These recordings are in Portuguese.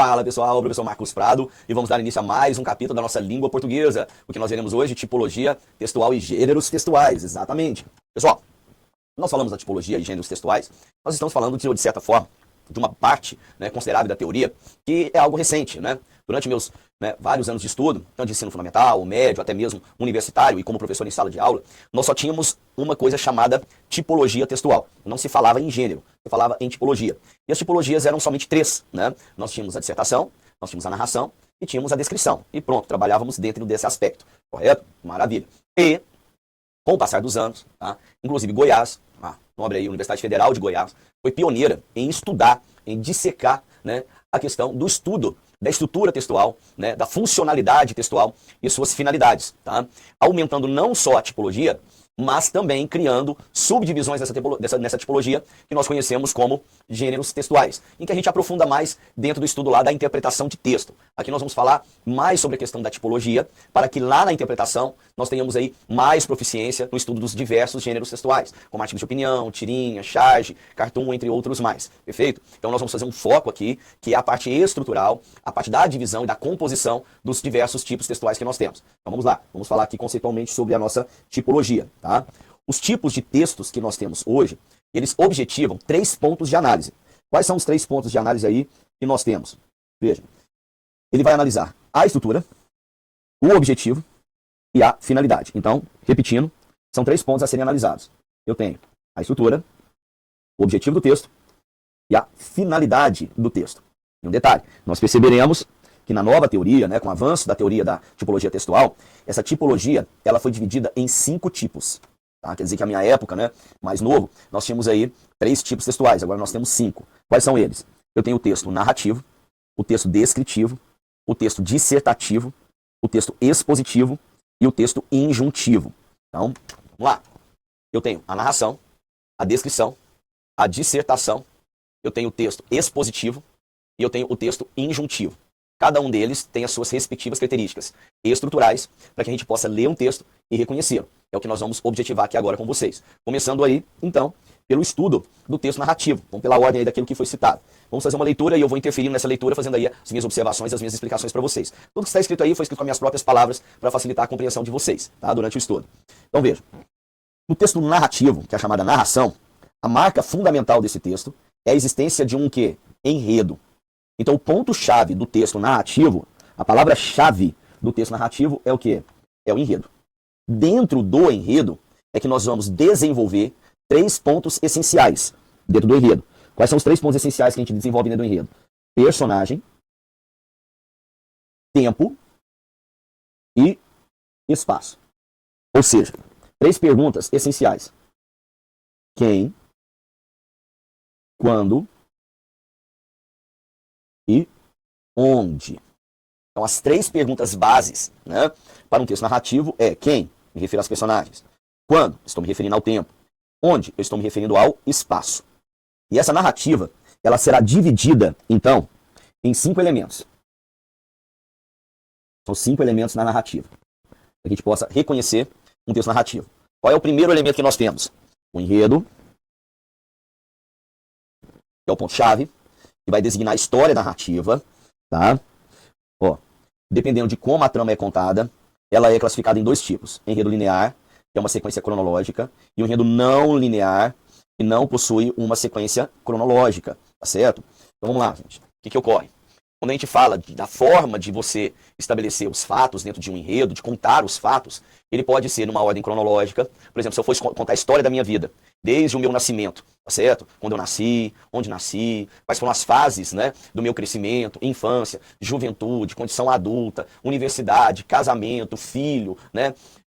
Fala pessoal, o professor Marcos Prado e vamos dar início a mais um capítulo da nossa língua portuguesa. O que nós veremos hoje, tipologia textual e gêneros textuais, exatamente. Pessoal, nós falamos da tipologia e gêneros textuais, nós estamos falando de certa forma, de uma parte considerável da teoria, que é algo recente. Durante meus vários anos de estudo, tanto de ensino fundamental, médio, até mesmo universitário e como professor em sala de aula, nós só tínhamos uma coisa chamada tipologia textual. Não se falava em gênero, se falava em tipologia. E as tipologias eram somente três. Nós tínhamos a dissertação, nós tínhamos a narração e tínhamos a descrição. E pronto, trabalhávamos dentro desse aspecto. Correto? Maravilha. E, com o passar dos anos, inclusive Goiás, a nobre aí, Universidade Federal de Goiás, foi pioneira em estudar, em dissecar a questão do estudo da estrutura textual, da funcionalidade textual e suas finalidades, aumentando não só a tipologia, mas também criando subdivisões nessa tipologia que nós conhecemos como gêneros textuais, em que a gente aprofunda mais dentro do estudo lá da interpretação de texto. Aqui nós vamos falar mais sobre a questão da tipologia, para que lá na interpretação nós tenhamos aí mais proficiência no estudo dos diversos gêneros textuais, como artigos de opinião, tirinha, charge, cartoon, entre outros mais. Perfeito? Então nós vamos fazer um foco aqui, que é a parte estrutural, a parte da divisão e da composição dos diversos tipos textuais que nós temos. Então vamos lá, vamos falar aqui conceitualmente sobre a nossa tipologia. Os tipos de textos que nós temos hoje, eles objetivam 3 pontos de análise. Quais são os 3 pontos de análise aí que nós temos? Veja, ele vai analisar a estrutura, o objetivo e a finalidade. Então, repetindo, são 3 pontos a serem analisados. Eu tenho a estrutura, o objetivo do texto e a finalidade do texto. E um detalhe, nós perceberemos que na nova teoria, com o avanço da teoria da tipologia textual, essa tipologia ela foi dividida em 5 tipos. Quer dizer que a minha época, mais novo, nós tínhamos aí 3 tipos textuais, agora nós temos 5. Quais são eles? Eu tenho o texto narrativo, o texto descritivo, o texto dissertativo, o texto expositivo e o texto injuntivo. Então, vamos lá. Eu tenho a narração, a descrição, a dissertação, eu tenho o texto expositivo e eu tenho o texto injuntivo. Cada um deles tem as suas respectivas características estruturais para que a gente possa ler um texto e reconhecê-lo. É o que nós vamos objetivar aqui agora com vocês. Começando aí, então, pelo estudo do texto narrativo. Vamos pela ordem aí daquilo que foi citado. Vamos fazer uma leitura e eu vou interferir nessa leitura, fazendo aí as minhas observações, as minhas explicações para vocês. Tudo que está escrito aí foi escrito com as minhas próprias palavras para facilitar a compreensão de vocês, durante o estudo. Então veja, no texto narrativo, que é a chamada narração, a marca fundamental desse texto é a existência de um quê? Enredo. Então o ponto-chave do texto narrativo, a palavra-chave do texto narrativo é o quê? É o enredo. Dentro do enredo é que nós vamos desenvolver 3 pontos essenciais dentro do enredo. Quais são os 3 pontos essenciais que a gente desenvolve dentro do enredo? Personagem, tempo e espaço. Ou seja, 3 perguntas essenciais. Quem, quando e onde. Então, as 3 perguntas bases para um texto narrativo é quem? Me refiro aos personagens. Quando? Estou me referindo ao tempo. Onde? Eu estou me referindo ao espaço. E essa narrativa, ela será dividida, então, em 5 elementos. São 5 elementos na narrativa. Para que a gente possa reconhecer um texto narrativo. Qual é o primeiro elemento que nós temos? O enredo, que é o ponto-chave, que vai designar a história narrativa, dependendo de como a trama é contada, ela é classificada em 2 tipos. Enredo linear, que é uma sequência cronológica, e o enredo não linear, que não possui uma sequência cronológica, tá certo? Então vamos lá, gente. O que ocorre? Quando a gente fala da forma de você estabelecer os fatos dentro de um enredo, de contar os fatos, ele pode ser numa ordem cronológica. Por exemplo, se eu fosse contar a história da minha vida, desde o meu nascimento, tá certo? Quando eu nasci, onde nasci, quais foram as fases do meu crescimento, infância, juventude, condição adulta, universidade, casamento, filho,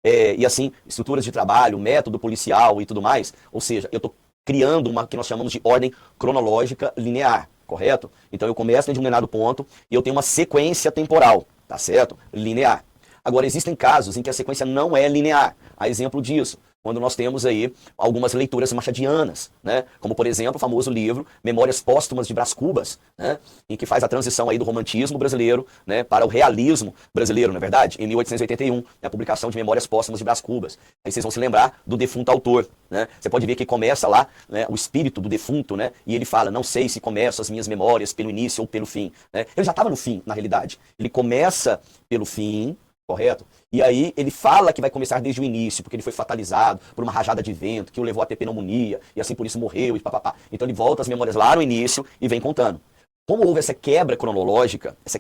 e assim, estruturas de trabalho, método policial e tudo mais. Ou seja, eu estou criando uma que nós chamamos de ordem cronológica linear. Correto? Então eu começo de um determinado ponto e eu tenho uma sequência temporal, tá certo? Linear. Agora, existem casos em que a sequência não é linear. A exemplo disso, quando nós temos aí algumas leituras machadianas, né? Como, por exemplo, o famoso livro Memórias Póstumas de Brás Cubas, né? Em que faz a transição aí do romantismo brasileiro, né, para o realismo brasileiro, não é verdade? Em 1881, né, a publicação de Memórias Póstumas de Brás Cubas. Aí vocês vão se lembrar do defunto autor, né? Você pode ver que começa lá, né, o espírito do defunto, né? E ele fala, não sei se começo as minhas memórias pelo início ou pelo fim, né? Ele já estava no fim, na realidade. Ele começa pelo fim, correto? E aí ele fala que vai começar desde o início, porque ele foi fatalizado por uma rajada de vento que o levou a ter pneumonia, e assim por isso morreu, e papapá. Então ele volta as memórias lá no início e vem contando. Como houve essa quebra cronológica, a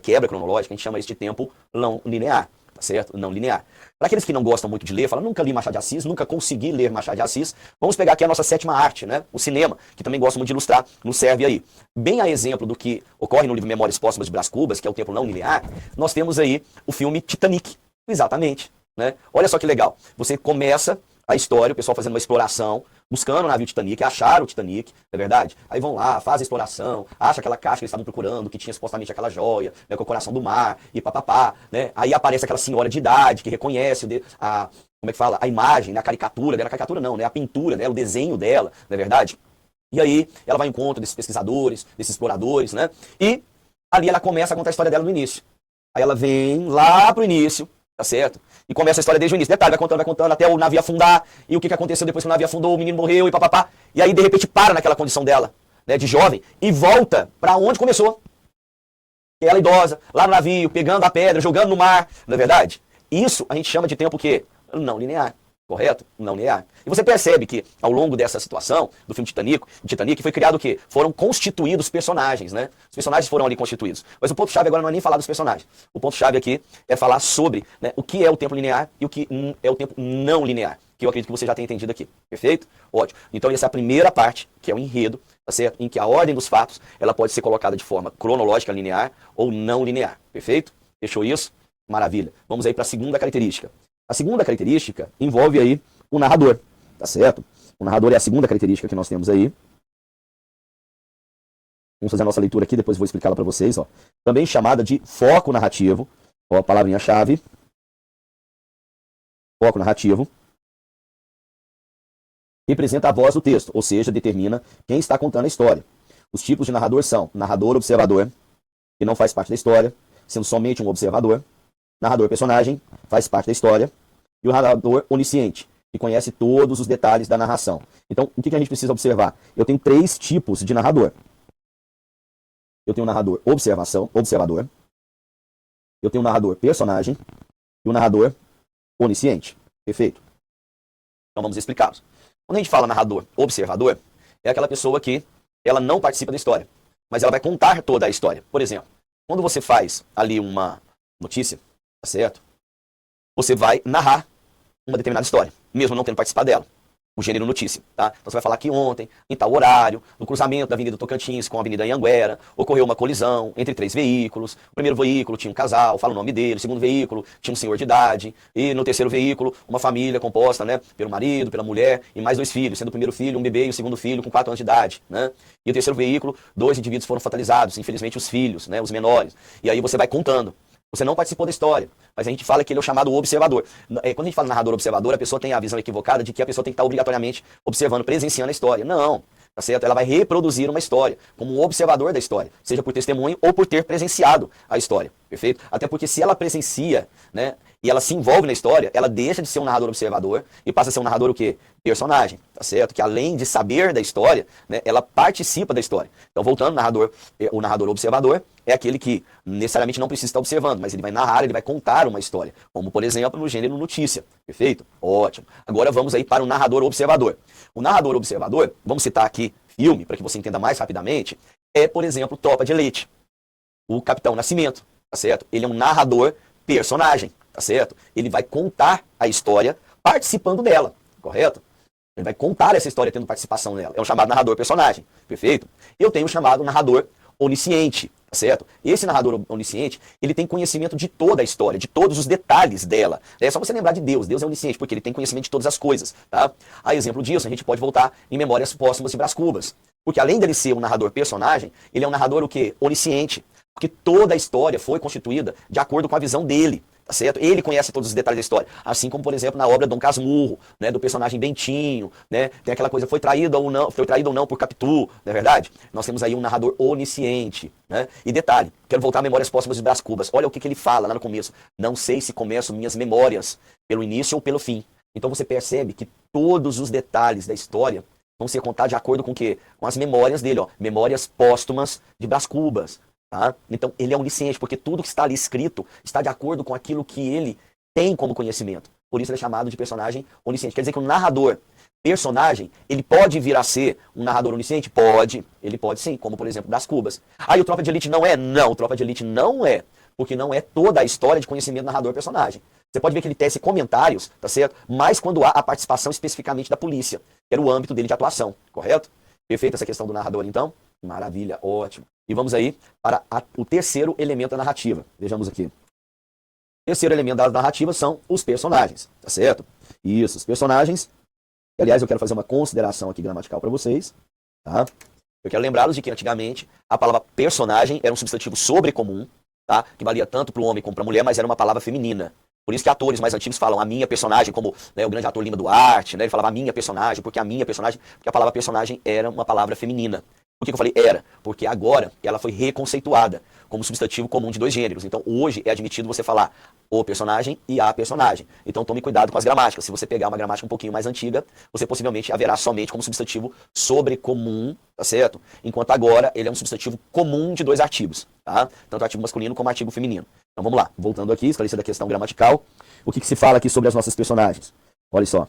gente chama isso de tempo não linear, tá certo? Não linear. Para aqueles que não gostam muito de ler, falam, nunca li Machado de Assis, nunca consegui ler Machado de Assis, vamos pegar aqui a nossa sétima arte, né? O cinema, que também gosto muito de ilustrar, nos serve aí. Bem a exemplo do que ocorre no livro Memórias Póstumas de Brás Cubas, que é o tempo não linear, nós temos aí o filme Titanic. Exatamente, né? Olha só que legal. Você começa a história, o pessoal fazendo uma exploração, buscando o navio Titanic, acharam o Titanic, não é verdade? Aí vão lá, fazem a exploração, acham aquela caixa que eles estavam procurando, que tinha supostamente aquela joia, né, com o coração do mar, e papapá, né? Aí aparece aquela senhora de idade que reconhece como é que fala? A imagem, né, a caricatura dela, a caricatura não, né? A pintura dela, o desenho dela, não é verdade? E aí ela vai ao encontro desses pesquisadores, desses exploradores, né? E ali ela começa a contar a história dela no início. Aí ela vem lá pro início, tá certo? E começa a história desde o início. Detalhe, vai contando até o navio afundar, e o que aconteceu depois que o navio afundou, o menino morreu e papapá. E aí, de repente, para naquela condição dela, né, de jovem, e volta para onde começou. Ela idosa, lá no navio, pegando a pedra, jogando no mar, não é verdade? Isso a gente chama de tempo que não linear. Correto? Não linear. E você percebe que, ao longo dessa situação, do filme Titanic foi criado o quê? Foram constituídos personagens, né? Os personagens foram ali constituídos. Mas o ponto-chave agora não é nem falar dos personagens. O ponto-chave aqui é falar sobre, né, o que é o tempo linear e o que é o tempo não linear. Que eu acredito que você já tenha entendido aqui. Perfeito? Ótimo. Então essa é a primeira parte, que é o enredo, tá certo? Em que a ordem dos fatos, ela pode ser colocada de forma cronológica linear ou não linear. Perfeito? Fechou isso? Maravilha. Vamos aí para a segunda característica. A segunda característica envolve aí o narrador, tá certo? O narrador é a segunda característica que nós temos aí. Vamos fazer a nossa leitura aqui, depois vou explicá-la para vocês, ó. Também chamada de foco narrativo, ó, a palavrinha-chave. Foco narrativo. Representa a voz do texto, ou seja, determina quem está contando a história. Os tipos de narrador são narrador-observador, que não faz parte da história, sendo somente um observador. Narrador-personagem, faz parte da história. E o narrador onisciente, que conhece todos os detalhes da narração. Então, o que a gente precisa observar? Eu tenho 3 tipos de narrador. Eu tenho o narrador observador. Eu tenho o narrador personagem e o narrador onisciente. Perfeito? Então vamos explicá-los. Quando a gente fala narrador observador, é aquela pessoa que ela não participa da história, mas ela vai contar toda a história. Por exemplo, quando você faz ali uma notícia, tá certo? Você vai narrar uma determinada história, mesmo não tendo participado dela. O gênero notícia, tá? Então você vai falar que ontem, em tal horário, no cruzamento da Avenida Tocantins com a Avenida Anhanguera, ocorreu uma colisão entre 3 veículos. O primeiro veículo tinha um casal, fala o nome dele. O segundo veículo tinha um senhor de idade. E no terceiro veículo, uma família composta, né, pelo marido, pela mulher e mais 2 filhos, sendo o primeiro filho um bebê e o segundo filho com 4 anos de idade, né? E o terceiro veículo, 2 indivíduos foram fatalizados, infelizmente os filhos, né, os menores. E aí você vai contando. Você não participou da história, mas a gente fala que ele é o chamado observador. Quando a gente fala narrador-observador, a pessoa tem a visão equivocada de que a pessoa tem que estar obrigatoriamente observando, presenciando a história. Não, tá certo? Ela vai reproduzir uma história como um observador da história, seja por testemunho ou por ter presenciado a história, perfeito? Até porque se ela presencia, né, e ela se envolve na história, ela deixa de ser um narrador-observador e passa a ser um narrador o quê? Personagem, tá certo? Que além de saber da história, né, ela participa da história. Então, voltando, o narrador-observador é aquele que necessariamente não precisa estar observando, mas ele vai narrar, ele vai contar uma história, como, por exemplo, no gênero notícia, perfeito? Ótimo. Agora vamos aí para o narrador-observador. O narrador-observador, vamos citar aqui filme, para que você entenda mais rapidamente, é, por exemplo, Tropa de Elite, o Capitão Nascimento, tá certo? Ele é um narrador-personagem, tá certo? Ele vai contar a história participando dela, correto? Ele vai contar essa história tendo participação nela. É um chamado narrador-personagem, perfeito? Eu tenho o chamado narrador onisciente, tá certo? Esse narrador onisciente, ele tem conhecimento de toda a história, de todos os detalhes dela. É só você lembrar de Deus. Deus é onisciente, porque ele tem conhecimento de todas as coisas, tá? A exemplo disso, a gente pode voltar em Memórias Póstumas de Brás Cubas. Porque além dele ser um narrador-personagem, ele é um narrador o quê? Onisciente. Porque toda a história foi constituída de acordo com a visão dele. tá certo? Ele conhece todos os detalhes da história. Assim como, por exemplo, na obra Dom Casmurro, né, do personagem Bentinho, né? Tem aquela coisa, foi traído ou não por Capitu, não é verdade? Nós temos aí um narrador onisciente, né? E detalhe, quero voltar a Memórias Póstumas de Brás Cubas. Olha o que ele fala lá no começo. Não sei se começo minhas memórias pelo início ou pelo fim. Então você percebe que todos os detalhes da história vão ser contados de acordo com o quê? Com as memórias dele, ó. Memórias póstumas de Brás Cubas. Tá? Então ele é onisciente, porque tudo que está ali escrito está de acordo com aquilo que ele tem como conhecimento. Por isso ele é chamado de personagem onisciente. Quer dizer que o narrador, personagem, ele pode vir a ser um narrador onisciente? Pode. Ele pode sim, como por exemplo Brás Cubas. Aí o Tropa de Elite não é? Não, o Tropa de Elite não é. Porque não é toda a história de conhecimento narrador-personagem. Você pode ver que ele tece comentários, tá certo? Mas quando há a participação especificamente da polícia, que era o âmbito dele de atuação, correto? Perfeito essa questão do narrador, então? Maravilha, ótimo. E vamos aí para o terceiro elemento da narrativa. Vejamos aqui. O terceiro elemento da narrativa são os personagens, tá certo? Isso, os personagens. E, aliás, eu quero fazer uma consideração aqui gramatical para vocês, tá? Eu quero lembrá-los de que antigamente a palavra personagem era um substantivo sobrecomum, tá? Que valia tanto para o homem como para a mulher, mas era uma palavra feminina. Por isso que atores mais antigos falam a minha personagem, como, né, o grande ator Lima Duarte, né? Ele falava a minha personagem, porque a palavra personagem era uma palavra feminina. Por que eu falei era? Porque agora ela foi reconceituada como substantivo comum de dois gêneros. Então hoje é admitido você falar o personagem e a personagem. Então tome cuidado com as gramáticas. Se você pegar uma gramática um pouquinho mais antiga, você possivelmente haverá somente como substantivo sobrecomum, tá certo? Enquanto agora ele é um substantivo comum de dois artigos, tá? Tanto artigo masculino como artigo feminino. Então vamos lá, voltando aqui, esclarecendo a questão gramatical. O que se fala aqui sobre as nossas personagens? Olha só.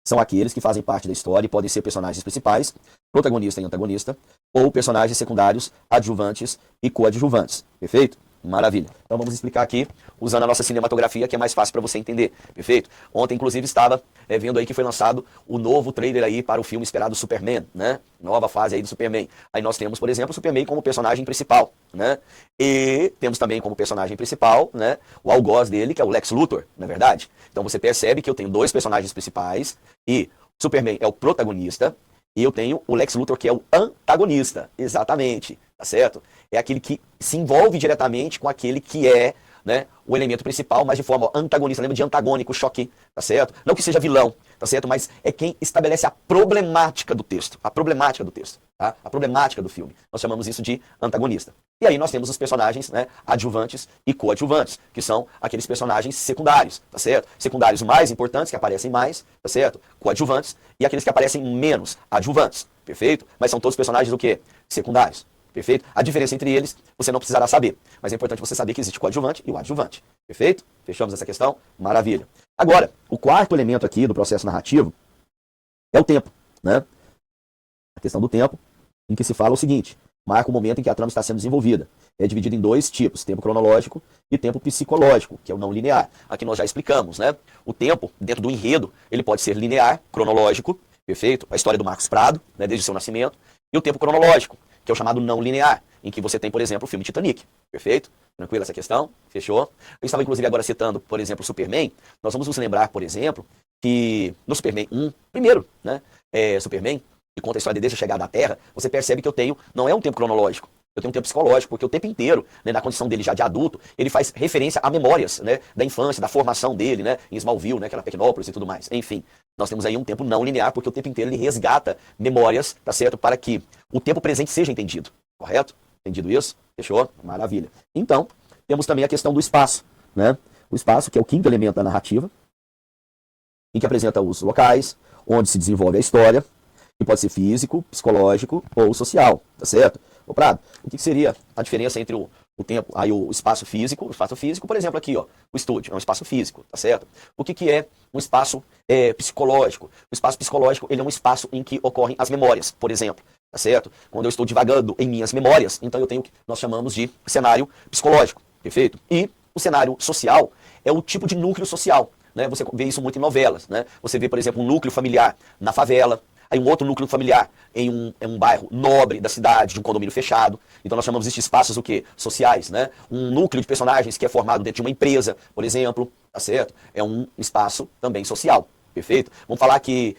São aqueles que fazem parte da história e podem ser personagens principais, protagonista e antagonista, ou personagens secundários, adjuvantes e coadjuvantes. Perfeito? Maravilha. Então vamos explicar aqui, usando a nossa cinematografia, que é mais fácil para você entender. Perfeito? Ontem, inclusive, estava vendo aí que foi lançado o novo trailer aí para o filme esperado Superman, né? Nova fase aí do Superman. Aí nós temos, por exemplo, o Superman como personagem principal, né? E temos também como personagem principal, né, o algoz dele, que é o Lex Luthor, não é verdade? Então você percebe que eu tenho dois personagens principais e o Superman é o protagonista e eu tenho o Lex Luthor, que é o antagonista. Exatamente, tá certo? É aquele que se envolve diretamente com aquele que é, né, o elemento principal, mas de forma antagonista. Lembra de antagônico, choque, tá certo? Não que seja vilão, tá certo? Mas é quem estabelece a problemática do texto. A problemática do texto, tá? A problemática do filme. Nós chamamos isso de antagonista. E aí nós temos os personagens, né, adjuvantes e coadjuvantes, que são aqueles personagens secundários, tá certo? Secundários mais importantes, que aparecem mais, tá certo? Coadjuvantes, e aqueles que aparecem menos, adjuvantes, perfeito? Mas são todos personagens o quê? Secundários. Perfeito? A diferença entre eles você não precisará saber, mas é importante você saber que existe o coadjuvante e o adjuvante. Perfeito? Fechamos essa questão? Maravilha. Agora, o quarto elemento aqui do processo narrativo é o tempo, né? A questão do tempo, em que se fala o seguinte: marca o momento em que a trama está sendo desenvolvida. É dividido em dois tipos, tempo cronológico e tempo psicológico, que é o não linear. Aqui nós já explicamos, né? O tempo, dentro do enredo, ele pode ser linear, cronológico, perfeito? A história do Marcos Prado, né, desde seu nascimento, e o tempo cronológico, que é o chamado não linear, em que você tem, por exemplo, o filme Titanic. Perfeito? Tranquilo essa questão? Fechou? Eu estava, inclusive, agora citando, por exemplo, o Superman. Nós vamos nos lembrar, por exemplo, que no Superman 1, primeiro, né, Superman, que conta a história desde a chegada à Terra, você percebe que eu tenho, não é um tempo cronológico, eu tenho um tempo psicológico, porque o tempo inteiro, né, na condição dele já de adulto, ele faz referência a memórias, né, da infância, da formação dele, né, em Smallville, né, aquela Pequenópolis e tudo mais. Enfim, nós temos aí um tempo não linear, porque o tempo inteiro ele resgata memórias, tá certo? Para que o tempo presente seja entendido, correto? Entendido isso? Fechou? Maravilha. Então, temos também a questão do espaço, né? O espaço, que é o quinto elemento da narrativa, em que apresenta os locais, onde se desenvolve a história, que pode ser físico, psicológico ou social, tá certo? Ô Prado, o que seria a diferença entre o tempo, aí o espaço físico, por exemplo, aqui, ó, o estúdio, é um espaço físico, tá certo? O que é um espaço psicológico? O espaço psicológico, ele é um espaço em que ocorrem as memórias, por exemplo, tá certo? Quando eu estou divagando em minhas memórias, então eu tenho o que nós chamamos de cenário psicológico, perfeito? E o cenário social é o tipo de núcleo social, né? Você vê isso muito em novelas, né? Você vê, por exemplo, um núcleo familiar na favela, aí um outro núcleo familiar em um bairro nobre da cidade, de um condomínio fechado. Então nós chamamos esses espaços o quê? Sociais, né? Um núcleo de personagens que é formado dentro de uma empresa, por exemplo, tá certo? É um espaço também social. Perfeito? Vamos falar que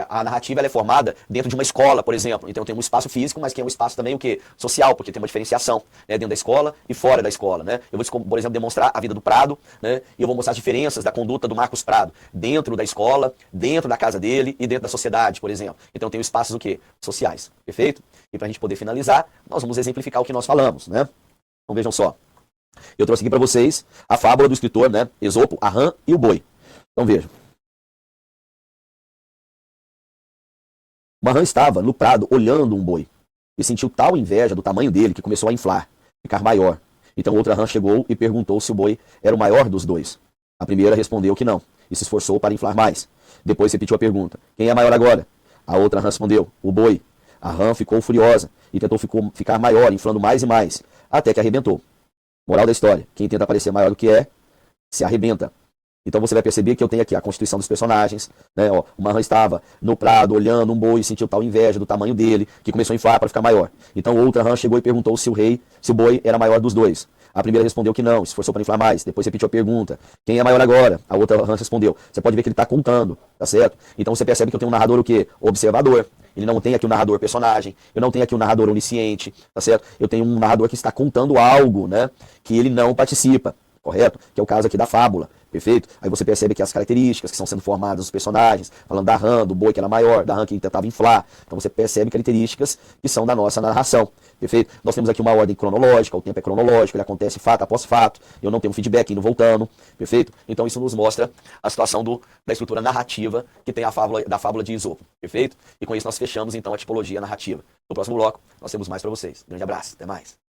a narrativa ela é formada dentro de uma escola, por exemplo. Então tem um espaço físico, mas que é um espaço também o quê? Social, porque tem uma diferenciação, né, dentro da escola e fora da escola, né? Eu vou, por exemplo, demonstrar a vida do Prado, né? E eu vou mostrar as diferenças da conduta do Marcos Prado dentro da escola, dentro da casa dele e dentro da sociedade, por exemplo. Então tem espaços o quê? Sociais. Perfeito? E para a gente poder finalizar, nós vamos exemplificar o que nós falamos, né? Então vejam só. Eu trouxe aqui para vocês a fábula do escritor, né? Esopo, a rã e o boi. Então vejam. Uma rã estava no prado olhando um boi e sentiu tal inveja do tamanho dele que começou a inflar, ficar maior. Então outra rã chegou e perguntou se o boi era o maior dos dois. A primeira respondeu que não e se esforçou para inflar mais. Depois repetiu a pergunta: quem é maior agora? A outra rã respondeu: o boi. A rã ficou furiosa e tentou ficar maior, inflando mais e mais, até que arrebentou. Moral da história: quem tenta parecer maior do que é, se arrebenta. Então você vai perceber que eu tenho aqui a constituição dos personagens, né? Ó, uma rã estava no prado olhando um boi e sentiu tal inveja do tamanho dele que começou a inflar para ficar maior. Então outra rã chegou e perguntou se o boi era maior dos dois. A primeira respondeu que não, se esforçou para inflar mais. Depois repetiu a pergunta: quem é maior agora? A outra rã respondeu. Você pode ver que ele está contando, tá certo? Então você percebe que eu tenho um narrador o quê? Observador. Ele não tem aqui um narrador personagem, eu não tenho aqui um narrador onisciente, tá certo? Eu tenho um narrador que está contando algo, né? Que ele não participa, correto? Que é o caso aqui da fábula. Perfeito? Aí você percebe que as características que estão sendo formadas dos personagens, falando da rã, do boi que era maior, da rã que tentava inflar. Então você percebe características que são da nossa narração. Perfeito? Nós temos aqui uma ordem cronológica, o tempo é cronológico, ele acontece fato após fato, eu não tenho um feedback indo voltando. Perfeito? Então isso nos mostra a situação da estrutura narrativa que tem da fábula de Esopo. Perfeito? E com isso nós fechamos então a tipologia narrativa. No próximo bloco nós temos mais para vocês. Grande abraço, até mais.